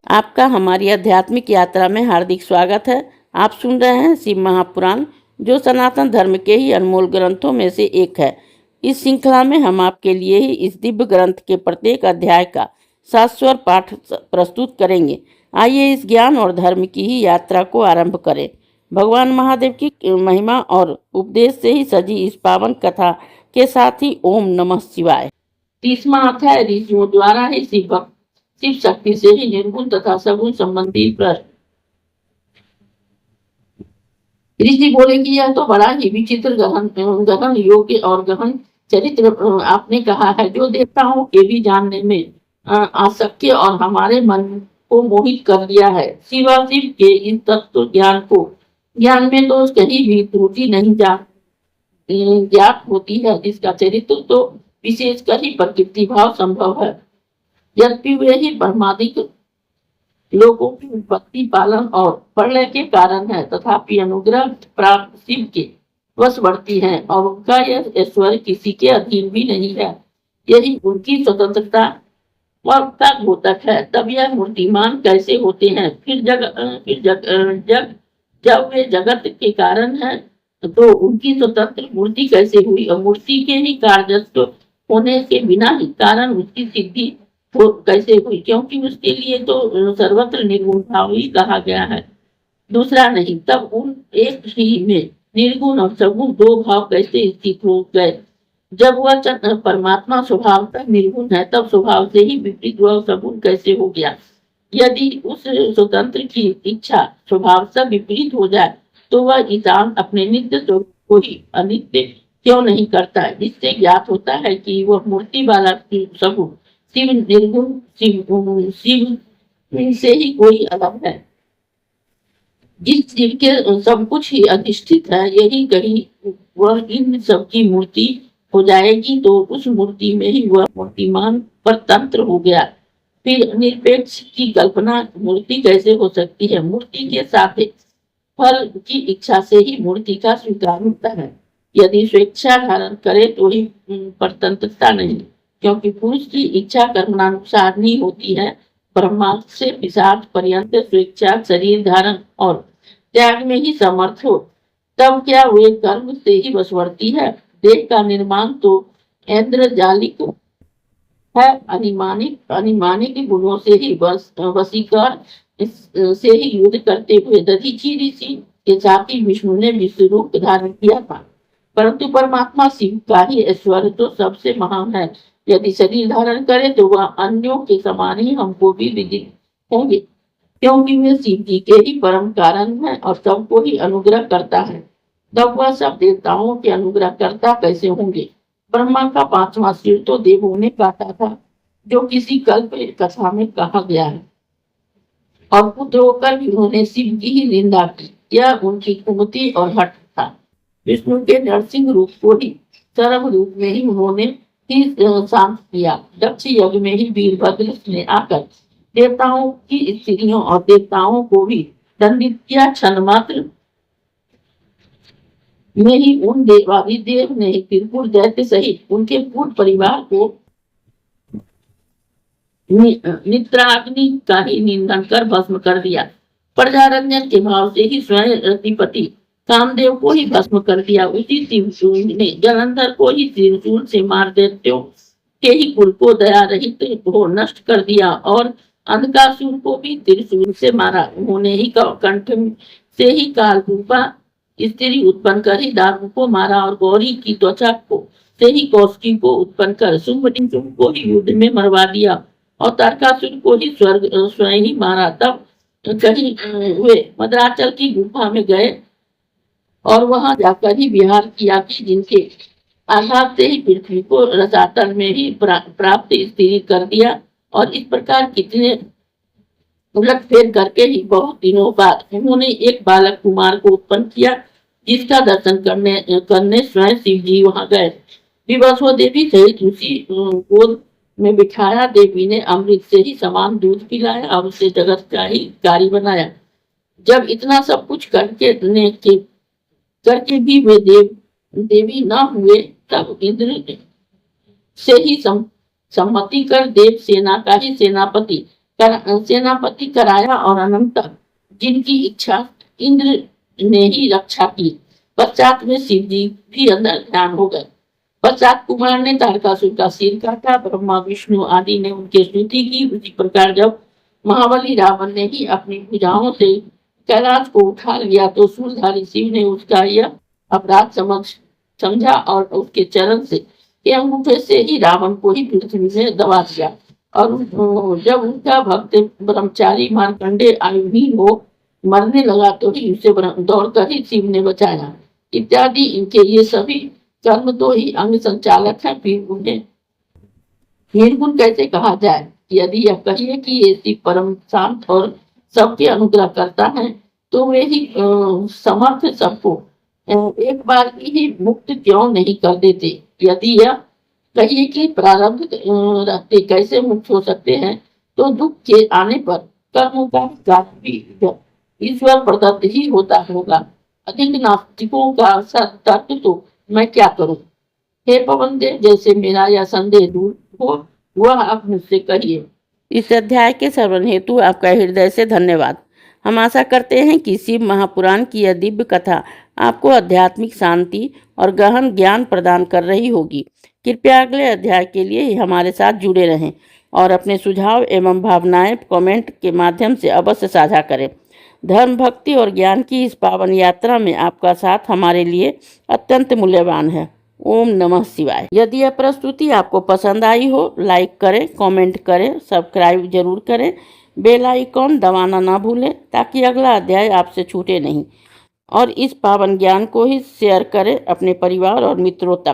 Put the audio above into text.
आपका हमारी आध्यात्मिक यात्रा में हार्दिक स्वागत है। आप सुन रहे हैं शिव महापुराण, जो सनातन धर्म के ही अनमोल ग्रंथों में से एक है। इस श्रृंखला में हम आपके लिए ही इस दिव्य ग्रंथ के प्रत्येक अध्याय का शाश्वत पाठ प्रस्तुत करेंगे। आइए इस ज्ञान और धर्म की ही यात्रा को आरंभ करें। भगवान महादेव की महिमा और उपदेश से ही सजी इस पावन कथा के साथ ही ओम नमः शिवाय। 30वां अध्याय ऋषियों द्वारा ही शिव शक्ति से ही निर्गुण तथा सगुण संबंधी प्रश्न। ऋषि बोले कि यह तो बड़ा ही विचित्र गहन योग्य और गहन चरित्र आपने कहा है, जो देवताओं के भी जानने में अशक्य और हमारे मन को मोहित कर दिया है। शिवाशिव के इस तत्व ज्ञान में तो कहीं भी त्रुटि नहीं ज्ञात होती है, जिसका चरित्र तो विशेषकर ही प्रकृति भाव संभव है। यद्यपि वे ही ब्रह्मादिक लोगों की उत्पत्ति, पालन और प्रलय के कारण है, तथापि अनुग्रह प्राप्त शिव के वशवर्ती हैं और उनका यह ऐश्वर्य किसी के अधीन भी नहीं है। यही उनकी स्वतंत्रता का द्योतक है। तब यह मूर्तिमान कैसे होते हैं? जब वे जगत के कारण है, तो उनकी स्वतंत्र मूर्ति कैसे हुई? और मूर्ति के ही कार्यत्व होने के बिना ही कारण उसकी सिद्धि कैसे हुई? क्योंकि उसके लिए तो सर्वत्र निर्गुण भाव ही कहा गया है, दूसरा नहीं। तब उन एक ही में निर्गुण और सगुण दो भाव कैसे स्थित हो गए? जब वह परमात्मा स्वभाव तक निर्गुण है, तब स्वभाव से ही विपरीत वह सगुण कैसे हो गया? यदि उस स्वतंत्र की इच्छा स्वभाव से विपरीत हो जाए, तो वह इंसान अपने नित्य स्वरूप को ही अनित्य क्यों नहीं करता है? इससे ज्ञात होता है कि वह मूर्ति वाला सगुण शिव निर्गुण शिव से ही कोई अलग है। जिस शिव के सब कुछ ही अधिष्ठित है, यही कहीं वह इन सब की मूर्ति हो जाएगी, तो उस मूर्ति में ही वह मूर्तिमान परतंत्र हो गया। फिर निरपेक्ष की कल्पना मूर्ति कैसे हो सकती है? मूर्ति के साथ फल की इच्छा से ही मूर्ति का स्वीकार होता है। यदि स्वेच्छा धारण करे तो ही परतंत्रता नहीं, क्योंकि पुरुष की इच्छा कर्मानुसार नहीं होती है। ब्रह्मा से पिशाच पर्यंत स्वेच्छा शरीर धारण और त्याग में ही समर्थ हो, तब क्या वे कर्म से ही वशवर्ती है? देह का निर्माण तो ऐन्द्रजालिक है, अनिमानिक गुणों से ही वशीकर से ही युद्ध करते हुए दधीची ऋषि के साथ ही विष्णु ने विश्व रूप धारण किया था। परंतु परमात्मा शिव का ही ऐश्वर्य तो सबसे महान है। यदि शरीर धारण करे तो वह अन्यों के समान ही हमको भी विदित होंगे, क्योंकि वे शिव जी के ही परम कारण है और सबको ही अनुग्रह करता है। तब वह सब देवताओं के अनुग्रह करता कैसे होंगे? ब्रह्मा का 5वां सिर तो देवों ने काटा था, जो किसी कल्प कथा में कहा गया है, और पुत्र होकर भी उन्होंने शिव की ही निंदा की। यह उनकी कुमति और हठ था। विष्णु के नरसिंह रूप को ही सर्व रूप में ही उन्होंने ही शांत किया। दक्ष यज्ञ में ही वीरभद्र ने आकर देवताओं की स्त्रियों और देवताओं को भी दंडित किया। क्षण मात्र में ही उन देवादिदेव ने त्रिपुर दैत्य सहित उनके पूर्ण परिवार को निद्राग्नि का ही निंदन कर भस्म कर दिया। प्रजारंजन के भाव से ही स्वयं रतिपति कामदेव को ही भस्म कर दिया। उसी त्रिशूल ने जलंधर को ही त्रिशूल से मार दैत्यों के ही कुल को दया रहित हो नष्ट कर दिया, और अंधकासुर को भी त्रिशूल से मारा। उन्होंने ही कंठ से ही काल रूपा स्त्री उत्पन्न कर ही दारू को मारा, और गौरी की त्वचा को से ही कौशिकी को उत्पन्न कर शुंभ को ही युद्ध में मरवा दिया, और तारकासुर को ही स्वयं ही मारा। तब कहीं वे मद्राचल की गुफा में गए और वहां जाकर ही विहार किया कि जिनके आघात से ही पृथ्वी को रसातल में ही प्राप्त स्थिर कर दिया। और इस प्रकार कितने उलट फेर करके ही बहुत दिनों बाद उन्होंने एक बालक कुमार को उत्पन्न किया, जिसका दर्शन करने स्वयं शिव जी वहां गए। विवस्व देवी सहित उसी गोद में बिठाया। देवी ने अमृत से ही समान दूध पिलाया और उसे जगत का ही कारी बनाया। जब इतना सब कुछ करके भी वे देवी न हुए, तब इंद्र से ही सम्मति कर देव सेना का ही सेनापति सेनापति कराया और अनंतर जिनकी इच्छा इंद्र ने ही रक्षा की। पश्चात में शिव जी भी अंदर ध्यान हो गए। पश्चात कुमार ने तारकासुर का सिर काटा। ब्रह्मा विष्णु आदि ने उनकी स्तुति की। उसी प्रकार जब महाबली रावण ने ही अपनी भुजाओं से कैलाश को उठा लिया तो सूलधारी शिव ने उसका यह अपराध समझा और उसके चरण से के अंगूठे से ही रावण को ही पृथ्वी में दबा दिया। और जब उनका भक्त ब्रह्मचारी मार्कंडेय आयुहीन हो मरने लगा तो ही उसे दौड़कर ही शिव ने बचाया। इत्यादि इनके ये सभी कर्म तो ही अंग संचालक है। फिर उन्हें निर्गुण कैसे कहा जाए? यदि यह कहिए कि ये शिव परम शांत और सबके अनुग्रह करता है तो वे ही समर्थ सबको एक बार ही मुक्त क्यों नहीं कर देते? यदि यह कहिए कि प्रारब्ध रहते कैसे मुक्त हो सकते हैं तो दुख के आने पर कर्मों का कार्य भी ईश्वर प्रदत्त ही होता होगा। अधिक नास्तिकों का तर्क तो मैं क्या करूं? हे पवन देव, जैसे मेरा यह संदेह दूर हो वह आप मुझसे कहिए। इस अध्याय के श्रवण हेतु आपका हृदय से धन्यवाद। हम आशा करते हैं कि शिव महापुराण की यह दिव्य कथा आपको आध्यात्मिक शांति और गहन ज्ञान प्रदान कर रही होगी। कृपया अगले अध्याय के लिए हमारे साथ जुड़े रहें और अपने सुझाव एवं भावनाएं कमेंट के माध्यम से अवश्य साझा करें। धर्म, भक्ति और ज्ञान की इस पावन यात्रा में आपका साथ हमारे लिए अत्यंत मूल्यवान है। ओम नमः शिवाय। यदि यह प्रस्तुति आपको पसंद आई हो, लाइक करें, कमेंट करें, सब्सक्राइब जरूर करें, बेल आइकॉन दबाना ना भूलें ताकि अगला अध्याय आपसे छूटे नहीं। और इस पावन ज्ञान को ही शेयर करें अपने परिवार और मित्रों तक।